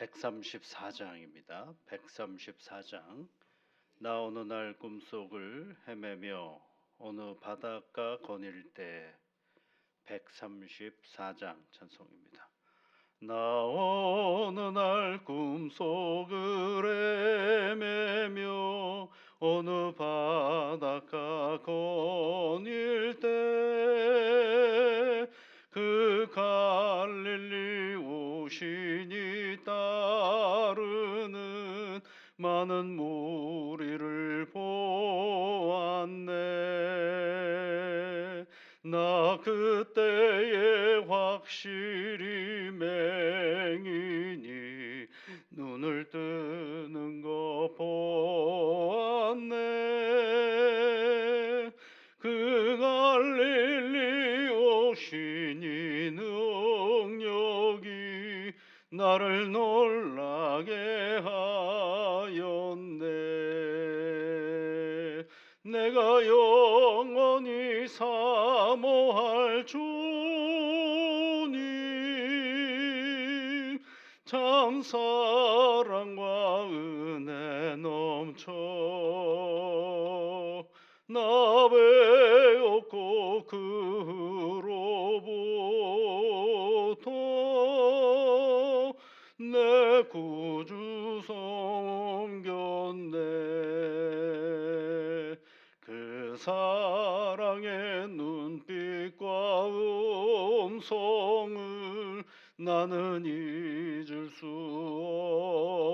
134장입니다. 134장. 나 어느 날 꿈속을 헤매며 어느 바닷가 거닐 때. 134장 찬송입니다. 나 어느 날 꿈속을 헤매며 어느 바닷가 거닐 때 그 갈릴리 오신이 따르는 많은 무리를 보았네. 나 그때에 확실히 맹인이 눈을 뜨는 거 보았네. 그 갈릴리 오신이 능력이 나를 놀라게 하였네. 내가 영원히 사모할 주님, 참 사랑과 은혜 넘쳐 나 배웠고 그로부터 내 구주 섬겼네. 그 사랑의 눈빛과 음성을 나는 잊을 수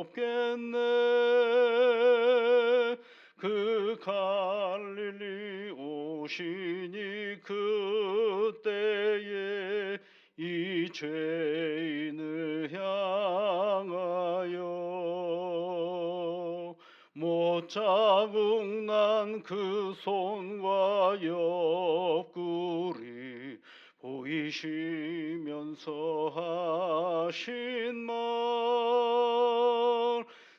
없겠네. 그 갈릴리 오시니 그때에 이 죄인을 향하여 못 자국 난 그 손과 옆구리 보이시면서 하신 말,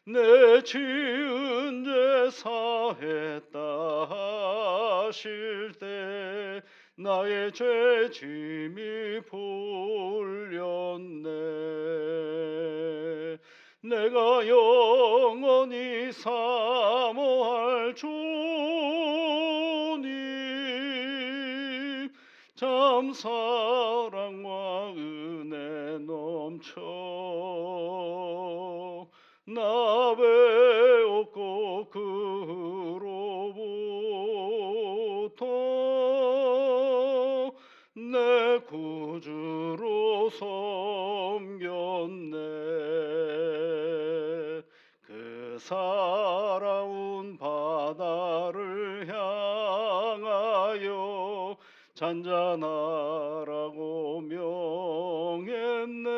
내 지은 죄 사했다 하실 때 나의 죄짐이 풀렸네. 내가 영원히 사모할 주님, 참 사랑과 은혜 넘쳐 나 배웠고 그로부터 내 구주로 섬겼네. 그 살아온 바다를 향하여 잔잔하라고 명했네.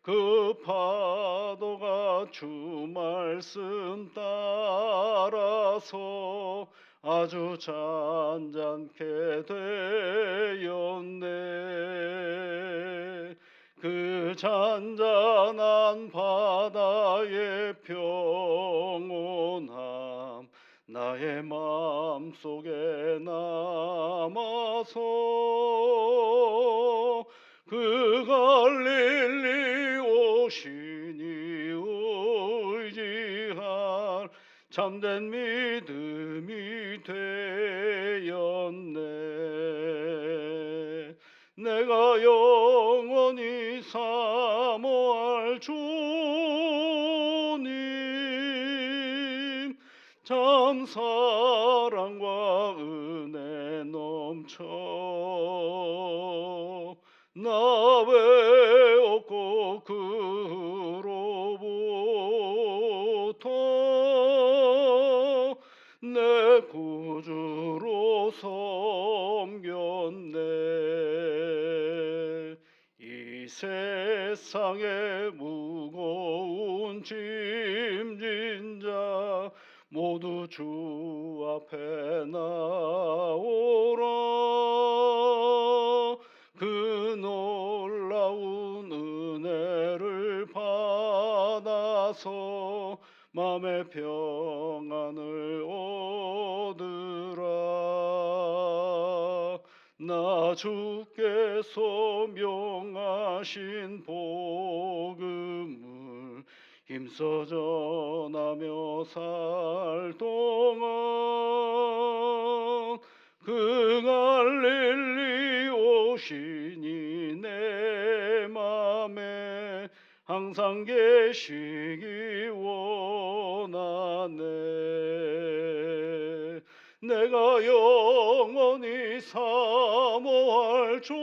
그 파도가 주 말씀 따라서 아주 잔잔케 되었네. 그 잔잔한 바다의 평온함 나의 마음속에 남아서 그 갈릴리 오시니 의지할 참된 믿음이 되었네. 내가 영원히 사모할 주님, 참 사랑과 은혜 넘쳐 나 배웠고 그로부터 내 구주로 섬겼네. 이 세상에 무거운 짐진 자 모두 주 앞에 나오라. 그 놀라운 은혜를 받아서 마음의 평안을 얻으라. 나 나 주께서 명하신 복음을 힘써 전하며 살 동안 그 갈릴리 오시니 내 맘에 항상 계시기 원하네. 내가 영원히 사모할 주님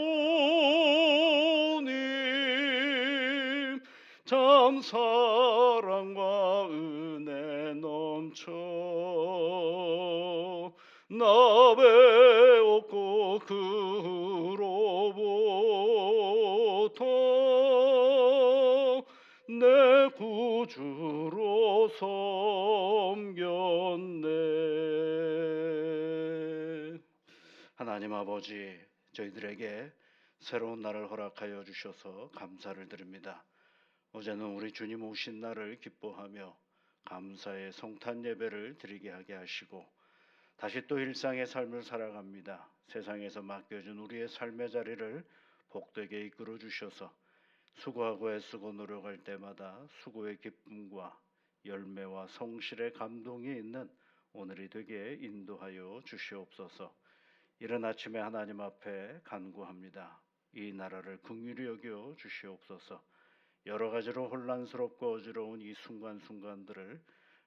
참 사랑과 은혜 넘쳐 나 배웠고 그로부터 내 구주로 섬겼네. 하나님 아버지, 저희들에게 새로운 날을 허락하여 주셔서 감사를 드립니다. 어제는 우리 주님 오신 날을 기뻐하며 감사의 성탄 예배를 드리게 하게 하시고 다시 또 일상의 삶을 살아갑니다. 세상에서 맡겨준 우리의 삶의 자리를 복되게 이끌어 주셔서 수고하고 애쓰고 노력할 때마다 수고의 기쁨과 열매와 성실의 감동이 있는 오늘이 되게 인도하여 주시옵소서. 이른 아침에 하나님 앞에 간구합니다. 이 나라를 긍휼히 여겨 주시옵소서. 여러 가지로 혼란스럽고 어지러운 이 순간순간들을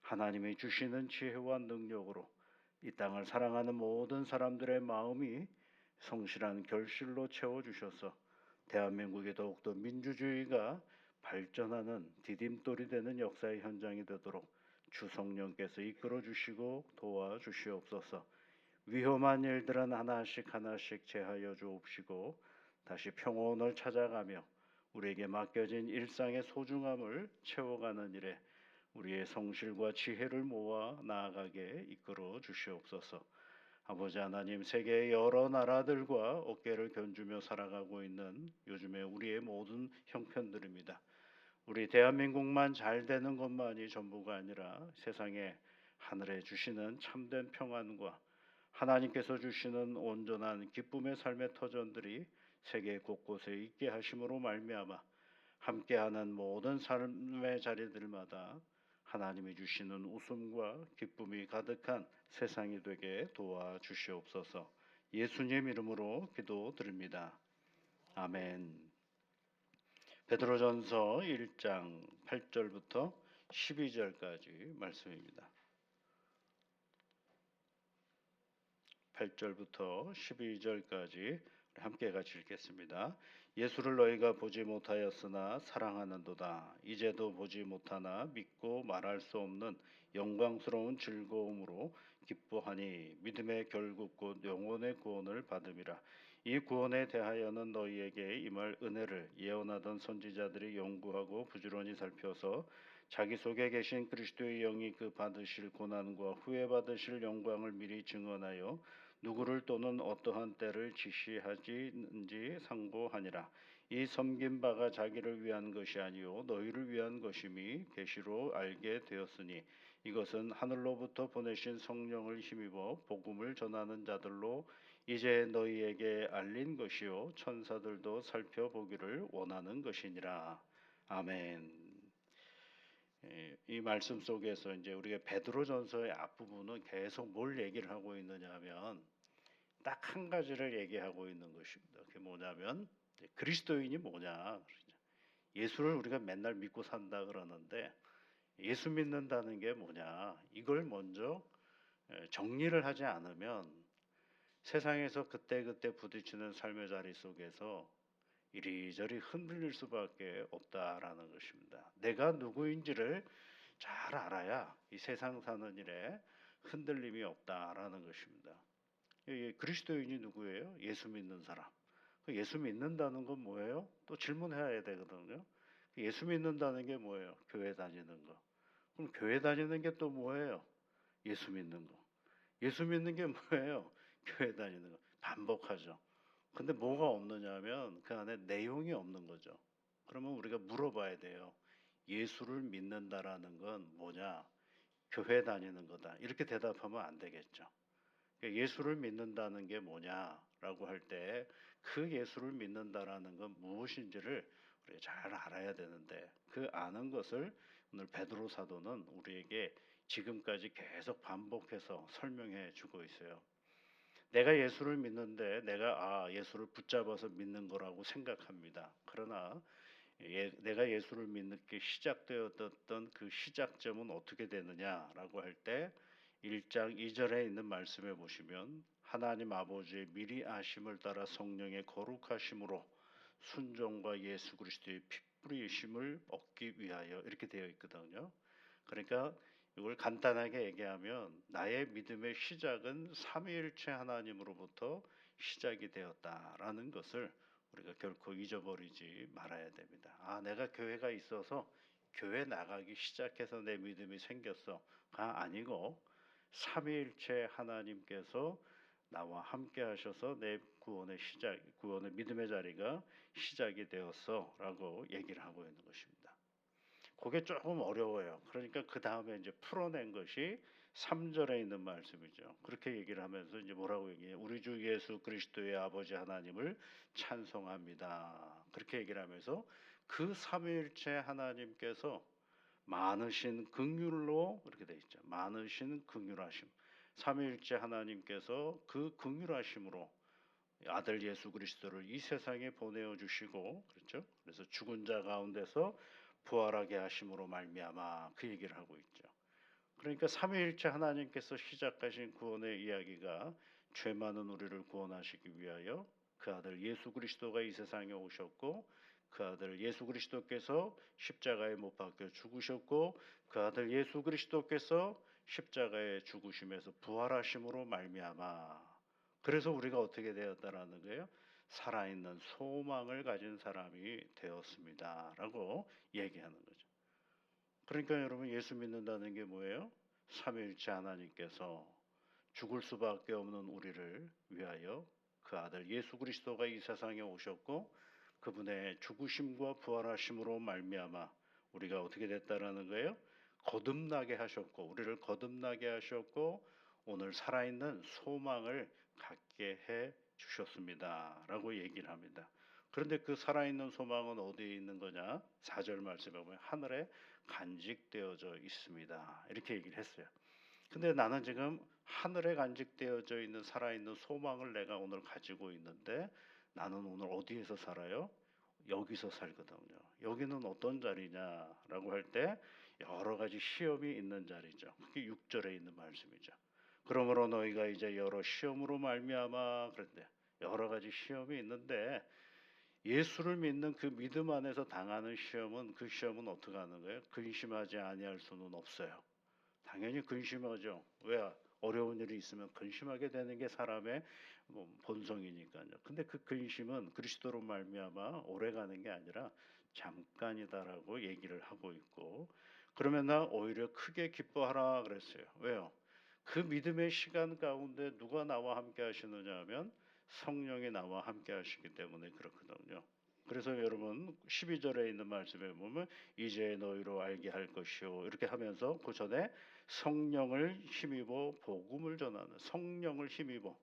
하나님이 주시는 지혜와 능력으로 이 땅을 사랑하는 모든 사람들의 마음이 성실한 결실로 채워주셔서 대한민국이 더욱더 민주주의가 발전하는 디딤돌이 되는 역사의 현장이 되도록 주 성령께서 이끌어 주시고 도와주시옵소서. 위험한 일들은 하나씩 하나씩 제하여 주옵시고 다시 평온을 찾아가며 우리에게 맡겨진 일상의 소중함을 채워가는 일에 우리의 성실과 지혜를 모아 나아가게 이끌어 주시옵소서. 아버지 하나님, 세계의 여러 나라들과 어깨를 견주며 살아가고 있는 요즘의 우리의 모든 형편들입니다. 우리 대한민국만 잘 되는 것만이 전부가 아니라 세상에 하늘에 주시는 참된 평안과 하나님께서 주시는 온전한 기쁨의 삶의 터전들이 세계 곳곳에 있게 하심으로 말미암아 함께하는 모든 삶의 자리들마다 하나님이 주시는 웃음과 기쁨이 가득한 세상이 되게 도와주시옵소서. 예수님 이름으로 기도드립니다. 아멘. 베드로전서 1장 8절부터 12절까지 말씀입니다. 8절부터 12절까지 함께 같이 읽겠습니다. 예수를 너희가 보지 못하였으나 사랑하는도다. 이제도 보지 못하나 믿고 말할 수 없는 영광스러운 즐거움으로 기뻐하니 믿음의 결국 곧 영혼의 구원을 받음이라. 이 구원에 대하여는 너희에게 임할 은혜를 예언하던 선지자들이 연구하고 부지런히 살펴서 자기 속에 계신 그리스도의 영이 그 받으실 고난과 후에 받으실 영광을 미리 증언하여 누구를 또는 어떠한 때를 지시하지는지 상고하니라. 이 섬긴 바가 자기를 위한 것이 아니요 너희를 위한 것임이 계시로 알게 되었으니 이것은 하늘로부터 보내신 성령을 힘입어 복음을 전하는 자들로 이제 너희에게 알린 것이요 천사들도 살펴보기를 원하는 것이니라. 아멘. 이 말씀 속에서 이제 우리가 베드로전서의 앞부분은 계속 뭘 얘기를 하고 있느냐면 딱 한 가지를 얘기하고 있는 것입니다. 그게 뭐냐면 그리스도인이 뭐냐. 예수를 우리가 맨날 믿고 산다 그러는데 예수 믿는다는 게 뭐냐. 이걸 먼저 정리를 하지 않으면 세상에서 그때그때 부딪히는 삶의 자리 속에서 이리저리 흔들릴 수밖에 없다라는 것입니다. 내가 누구인지를 잘 알아야 이 세상 사는 일에 흔들림이 없다라는 것입니다. 그리스도인이 누구예요? 예수 믿는 사람. 예수 믿는다는 건 뭐예요? 또 질문해야 되거든요. 예수 믿는다는 게 뭐예요? 교회 다니는 거. 그럼 교회 다니는 게 또 뭐예요? 예수 믿는 거. 예수 믿는 게 뭐예요? 교회 다니는 거. 반복하죠. 근데 뭐가 없느냐면 그 안에 내용이 없는 거죠. 그러면 우리가 물어봐야 돼요. 예수를 믿는다라는 건 뭐냐? 교회 다니는 거다. 이렇게 대답하면 안 되겠죠. 그러니까 예수를 믿는다는 게 뭐냐라고 할 때 그 예수를 믿는다라는 건 무엇인지를 우리가 잘 알아야 되는데 그 아는 것을 오늘 베드로 사도는 우리에게 지금까지 계속 반복해서 설명해 주고 있어요. 내가 예수를 믿는데 내가 예수를 붙잡아서 믿는 거라고 생각합니다. 그러나 내가 예수를 믿게 시작되었던 그 시작점은 어떻게 되느냐라고 할 때 1장 2절에 있는 말씀에 보시면 하나님 아버지의 미리 아심을 따라 성령의 거룩하심으로 순종과 예수 그리스도의 핏뿌리심을 얻기 위하여 이렇게 되어 있거든요. 그러니까 이걸 간단하게 얘기하면 나의 믿음의 시작은 삼위일체 하나님으로부터 시작이 되었다라는 것을 우리가 결코 잊어버리지 말아야 됩니다. 내가 교회가 있어서 교회 나가기 시작해서 내 믿음이 생겼어가 아니고 삼위일체 하나님께서 나와 함께 하셔서 내 구원의 믿음의 자리가 시작이 되었어라고 얘기를 하고 있는 것입니다. 그게 조금 어려워요. 그러니까 그 다음에 이제 풀어낸 것이 3절에 있는 말씀이죠. 그렇게 얘기를 하면서 이제 뭐라고 얘기해요? 우리 주 예수 그리스도의 아버지 하나님을 찬송합니다. 그렇게 얘기를 하면서 그 삼위일체 하나님께서 많으신 긍휼로 이렇게 돼 있죠. 많으신 긍휼하심. 삼위일체 하나님께서 그 긍휼하심으로 아들 예수 그리스도를 이 세상에 보내어 주시고 그렇죠. 그래서 죽은 자 가운데서 부활하게 하심으로 말미암아 그 얘기를 하고 있죠. 그러니까 삼위일체 하나님께서 시작하신 구원의 이야기가 죄 많은 우리를 구원하시기 위하여 그 아들 예수 그리스도가 이 세상에 오셨고 그 아들 예수 그리스도께서 십자가에 못 박혀 죽으셨고 그 아들 예수 그리스도께서 십자가에 죽으심에서 부활하심으로 말미암아 그래서 우리가 어떻게 되었다라는 거예요? 살아있는 소망을 가진 사람이 되었습니다라고 얘기하는 거죠. 그러니까 여러분 예수 믿는다는 게 뭐예요? 삼위일체 하나님께서 죽을 수밖에 없는 우리를 위하여 그 아들 예수 그리스도가 이 세상에 오셨고 그분의 죽으심과 부활하심으로 말미암아 우리가 어떻게 됐다라는 거예요? 거듭나게 하셨고 우리를 거듭나게 하셨고 오늘 살아있는 소망을 갖게 해 주셨습니다라고 얘기를 합니다. 그런데 그 살아있는 소망은 어디에 있는 거냐? 4절 말씀에 보면 하늘에 간직되어져 있습니다. 이렇게 얘기를 했어요. 근데 나는 지금 하늘에 간직되어져 있는 살아있는 소망을 내가 오늘 가지고 있는데 나는 오늘 어디에서 살아요? 여기서 살거든요. 여기는 어떤 자리냐라고 할 때 여러 가지 시험이 있는 자리죠. 그게 6절에 있는 말씀이죠. 그러므로 너희가 이제 여러 시험으로 말미암아 그런데 여러 가지 시험이 있는데 예수를 믿는 그 믿음 안에서 당하는 시험은 그 시험은 어떻게 하는 거예요? 근심하지 아니할 수는 없어요. 당연히 근심하죠. 왜? 어려운 일이 있으면 근심하게 되는 게 사람의 본성이니까요. 근데 그 근심은 그리스도로 말미암아 오래가는 게 아니라 잠깐이다라고 얘기를 하고 있고 그러면 나 오히려 크게 기뻐하라 그랬어요. 왜요? 그 믿음의 시간 가운데 누가 나와 함께 하시느냐 하면 성령이 나와 함께 하시기 때문에 그렇거든요. 그래서 여러분 12절에 있는 말씀에 보면 이제 너희로 알게 할 것이요 이렇게 하면서 그 전에 성령을 힘입어 복음을 전하는 성령을 힘입어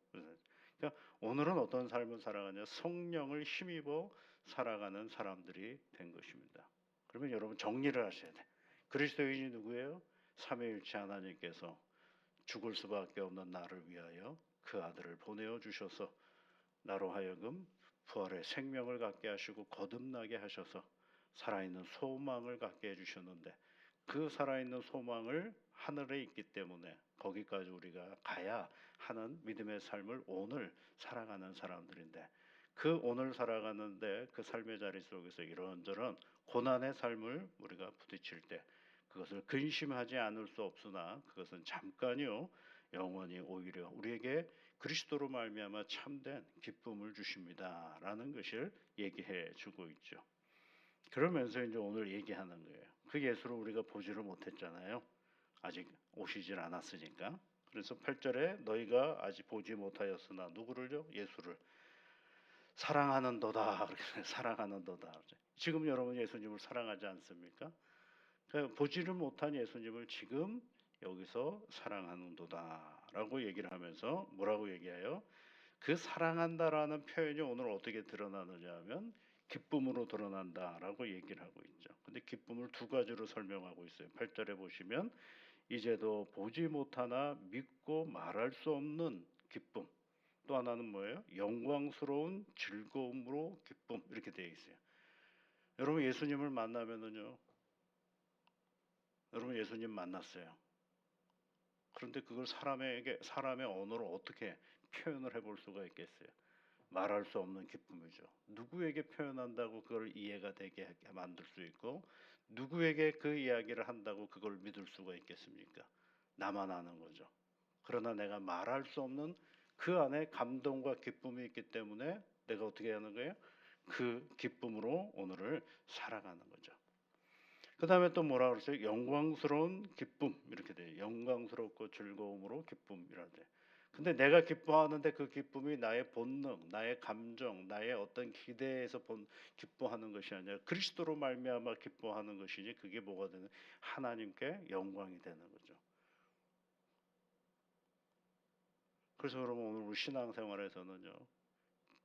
그러니까 오늘은 어떤 삶을 살아가냐 성령을 힘입어 살아가는 사람들이 된 것입니다. 그러면 여러분 정리를 하셔야 돼. 그리스도인이 누구예요? 삼위일체 하나님께서 죽을 수밖에 없는 나를 위하여 그 아들을 보내어 주셔서 나로 하여금 부활의 생명을 갖게 하시고 거듭나게 하셔서 살아있는 소망을 갖게 해주셨는데 그 살아있는 소망을 하늘에 있기 때문에 거기까지 우리가 가야 하는 믿음의 삶을 오늘 살아가는 사람들인데 그 오늘 살아가는데 그 삶의 자리 속에서 이런저런 고난의 삶을 우리가 부딪힐 때 그것을 근심하지 않을 수 없으나 그것은 잠깐이요 영원히 오히려 우리에게 그리스도로 말미암아 참된 기쁨을 주십니다라는 것을 얘기해 주고 있죠. 그러면서 이제 오늘 얘기하는 거예요. 그 예수를 우리가 보지를 못했잖아요. 아직 오시질 않았으니까. 그래서 8절에 너희가 아직 보지 못하였으나 누구를요? 예수를 사랑하는도다. 그렇게 사랑하는도다. 지금 여러분 예수님을 사랑하지 않습니까? 그러니까 보지를 못한 예수님을 지금 여기서 사랑하는도다 사랑한다라고 얘기를 하면서 뭐라고 얘기해요? 그 사랑한다라는 표현이 오늘 어떻게 드러나느냐 하면 기쁨으로 드러난다라고 얘기를 하고 있죠. 근데 기쁨을 두 가지로 설명하고 있어요. 8절에 보시면 이제도 보지 못하나 믿고 말할 수 없는 기쁨. 또 하나는 뭐예요? 영광스러운 즐거움으로 기쁨 이렇게 되어 있어요. 여러분 예수님을 만나면은요. 여러분 예수님 만났어요. 그런데 그걸 사람의 언어로 어떻게 표현을 해볼 수가 있겠어요? 말할 수 없는 기쁨이죠. 누구에게 표현한다고 그걸 이해가 되게 만들 수 있고 누구에게 그 이야기를 한다고 그걸 믿을 수가 있겠습니까? 나만 아는 거죠. 그러나 내가 말할 수 없는 그 안에 감동과 기쁨이 있기 때문에 내가 어떻게 하는 거예요? 그 기쁨으로 오늘을 살아가는 거죠. 그 다음에 또 뭐라 그랬어요? 영광스러운 기쁨 이렇게 돼요. 영광스럽고 즐거움으로 기쁨이라 돼. 근데 내가 기뻐하는데 그 기쁨이 나의 본능, 나의 감정, 나의 어떤 기대에서 기뻐하는 것이 아니라 그리스도로 말미암아 기뻐하는 것이니 그게 뭐가 되는 하나님께 영광이 되는 거죠. 그래서 여러분 오늘 우리 신앙생활에서는요.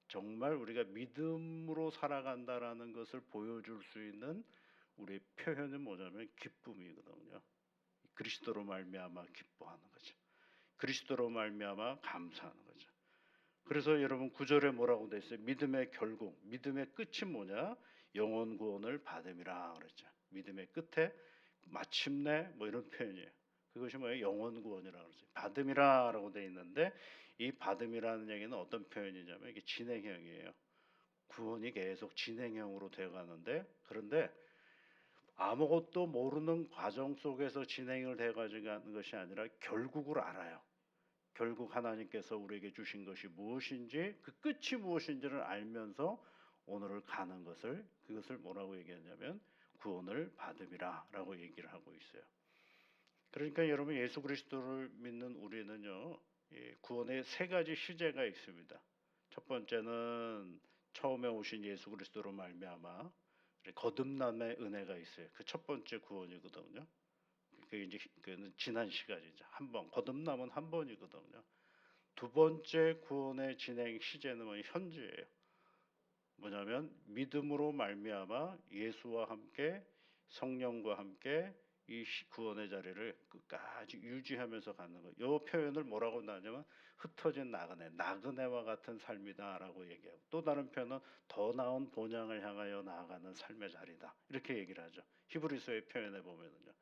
정말 우리가 믿음으로 살아간다라는 것을 보여줄 수 있는 우리 표현은 뭐냐면 기쁨이거든요. 그리스도로 말미암아 기뻐하는 거죠. 그리스도로 말미암아 감사하는 거죠. 그래서 여러분 9절에 뭐라고 돼 있어요? 믿음의 결국, 믿음의 끝이 뭐냐? 영혼 구원을 받음이라 그랬죠. 믿음의 끝에 마침내 뭐 이런 표현이에요. 그것이 뭐예요? 영혼 구원이라고 그러죠. 받음이라라고 돼 있는데 이 받음이라는 얘기는 어떤 표현이냐면 이게 진행형이에요. 구원이 계속 진행형으로 되어 가는데 그런데 아무것도 모르는 과정 속에서 진행을 돼 가지고 가는 것이 아니라 결국을 알아요. 결국 하나님께서 우리에게 주신 것이 무엇인지 그 끝이 무엇인지를 알면서 오늘을 가는 것을 그것을 뭐라고 얘기하냐면 구원을 받음이라라고 얘기를 하고 있어요. 그러니까 여러분 예수 그리스도를 믿는 우리는요 구원의 세 가지 시제가 있습니다. 첫 번째는 처음에 오신 예수 그리스도로 말미암아 거듭남의 은혜가 있어요. 그 첫 번째 구원이거든요. 그 이제 그는 지난 시간이죠. 한 번 거듭남은 한 번이거든요. 두 번째 구원의 진행 시제는 현재예요. 뭐냐면 믿음으로 말미암아 예수와 함께 성령과 함께 이 구원의 자리를 끝까지 유지하면서 가는 거. 이 표현을 뭐라고 나냐면 흩어진 나그네와 같은 삶이다라고 얘기하고 또 다른 표현은 더 나은 본향을 향하여 나아가는 삶의 자리다 이렇게 얘기를 하죠. 히브리서의 표현에 보면은요.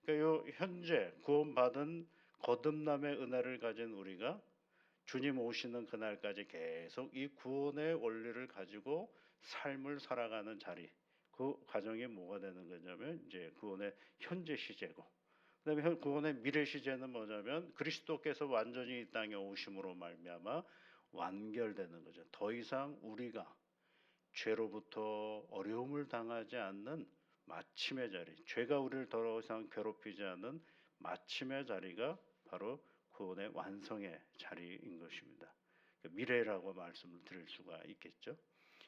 그러니까 요 현재 구원받은 거듭남의 은혜를 가진 우리가 주님 오시는 그날까지 계속 이 구원의 원리를 가지고 삶을 살아가는 자리. 그 과정이 뭐가 되는 거냐면 이제 구원의 현재 시제고 그다음에 구원의 미래 시제는 뭐냐면 그리스도께서 완전히 이 땅에 오심으로 말미암아 완결되는 거죠. 더 이상 우리가 죄로부터 어려움을 당하지 않는 마침의 자리, 죄가 우리를 더 이상 괴롭히지 않는 마침의 자리가 바로 구원의 완성의 자리인 것입니다. 미래라고 말씀을 드릴 수가 있겠죠.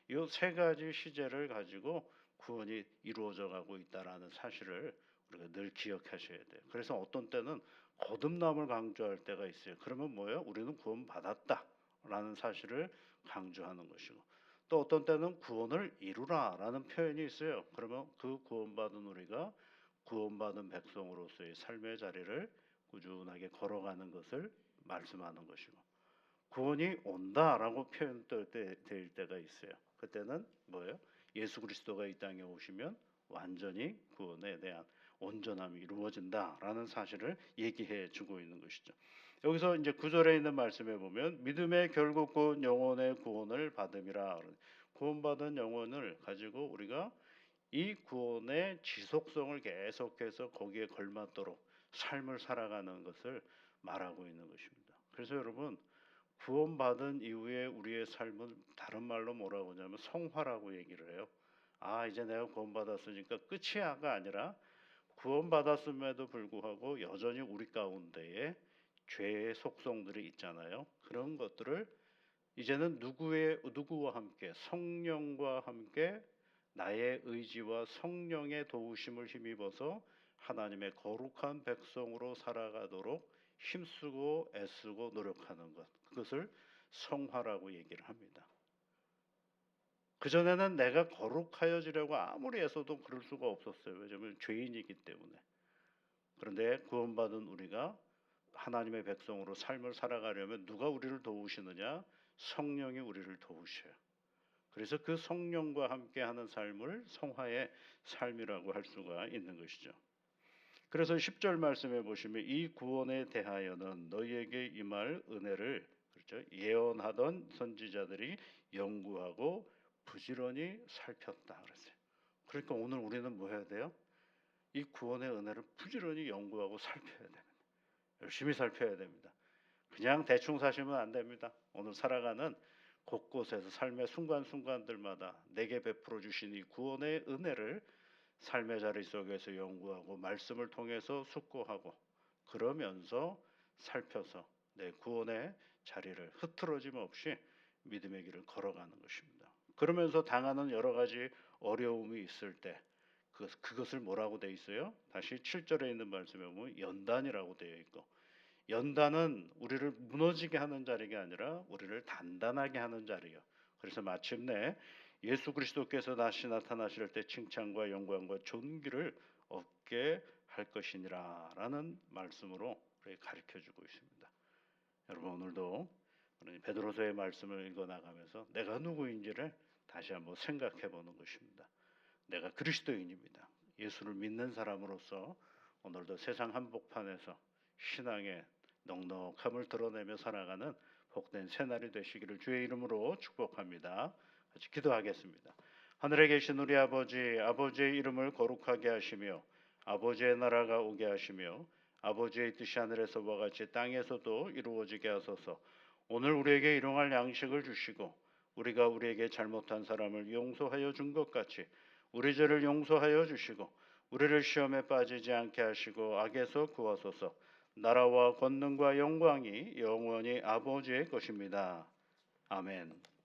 이 세 가지 시제를 가지고 구원이 이루어져 가고 있다라는 사실을 우리가 늘 기억하셔야 돼요. 그래서 어떤 때는 거듭남을 강조할 때가 있어요. 그러면 뭐예요? 우리는 구원 받았다라는 사실을 강조하는 것이고 또 어떤 때는 구원을 이루라라는 표현이 있어요. 그러면 그 구원받은 우리가 구원받은 백성으로서의 삶의 자리를 꾸준하게 걸어가는 것을 말씀하는 것이고 구원이 온다라고 표현될 때가 있어요. 그때는 뭐예요? 예수 그리스도가 이 땅에 오시면 완전히 구원에 대한 온전함이 이루어진다라는 사실을 얘기해 주고 있는 것이죠. 여기서 이제 9절에 있는 말씀에 보면 믿음의 결국은 영혼의 구원을 받음이라. 구원받은 영혼을 가지고 우리가 이 구원의 지속성을 계속해서 거기에 걸맞도록 삶을 살아가는 것을 말하고 있는 것입니다. 그래서 여러분 구원받은 이후에 우리의 삶은 다른 말로 뭐라고 하냐면 성화라고 얘기를 해요. 아 이제 내가 구원받았으니까 끝이야가 아니라 구원받았음에도 불구하고 여전히 우리 가운데에 죄의 속성들이 있잖아요. 그런 것들을 이제는 누구와 함께 성령과 함께 나의 의지와 성령의 도우심을 힘입어서 하나님의 거룩한 백성으로 살아가도록 힘쓰고 애쓰고 노력하는 것, 그것을 성화라고 얘기를 합니다. 그전에는 내가 거룩하여지려고 아무리 애써도 그럴 수가 없었어요. 왜냐하면 죄인이기 때문에. 그런데 구원받은 우리가 하나님의 백성으로 삶을 살아가려면 누가 우리를 도우시느냐? 성령이 우리를 도우셔요. 그래서 그 성령과 함께하는 삶을 성화의 삶이라고 할 수가 있는 것이죠. 그래서 10절 말씀에 보시면 이 구원에 대하여는 너희에게 임할 은혜를, 그렇죠, 예언하던 선지자들이 연구하고 부지런히 살폈다 그랬어요. 그러니까 오늘 우리는 뭐 해야 돼요? 이 구원의 은혜를 부지런히 연구하고 살펴야 됩니다. 열심히 살펴야 됩니다. 그냥 대충 사시면 안 됩니다. 오늘 살아가는 곳곳에서 삶의 순간순간들마다 내게 베풀어 주신 이 구원의 은혜를 삶의 자리 속에서 연구하고 말씀을 통해서 숙고하고 그러면서 살펴서 내 구원의 자리를 흐트러짐 없이 믿음의 길을 걸어가는 것입니다. 그러면서 당하는 여러 가지 어려움이 있을 때 그것을 뭐라고 돼 있어요? 다시 7절에 있는 말씀에 보면 연단이라고 되어 있고, 연단은 우리를 무너지게 하는 자리가 아니라 우리를 단단하게 하는 자리요. 그래서 마침내 예수 그리스도께서 다시 나타나실 때 칭찬과 영광과 존귀를 얻게 할 것이니라라는 말씀으로 가르쳐 주고 있습니다. 여러분 오늘도 베드로서의 말씀을 읽어 나가면서 내가 누구인지를 다시 한번 생각해 보는 것입니다. 내가 그리스도인입니다. 예수를 믿는 사람으로서 오늘도 세상 한복판에서 신앙의 넉넉함을 드러내며 살아가는 복된 새날이 되시기를 주의 이름으로 축복합니다. 같이 기도하겠습니다. 하늘에 계신 우리 아버지, 아버지의 이름을 거룩하게 하시며 아버지의 나라가 오게 하시며 아버지의 뜻이 하늘에서와 같이 땅에서도 이루어지게 하소서. 오늘 우리에게 일용할 양식을 주시고 우리가 우리에게 잘못한 사람을 용서하여 준 것 같이 우리 죄를 용서하여 주시고 우리를 시험에 빠지지 않게 하시고 악에서 구하소서. 나라와 권능과 영광이 영원히 아버지의 것입니다. 아멘.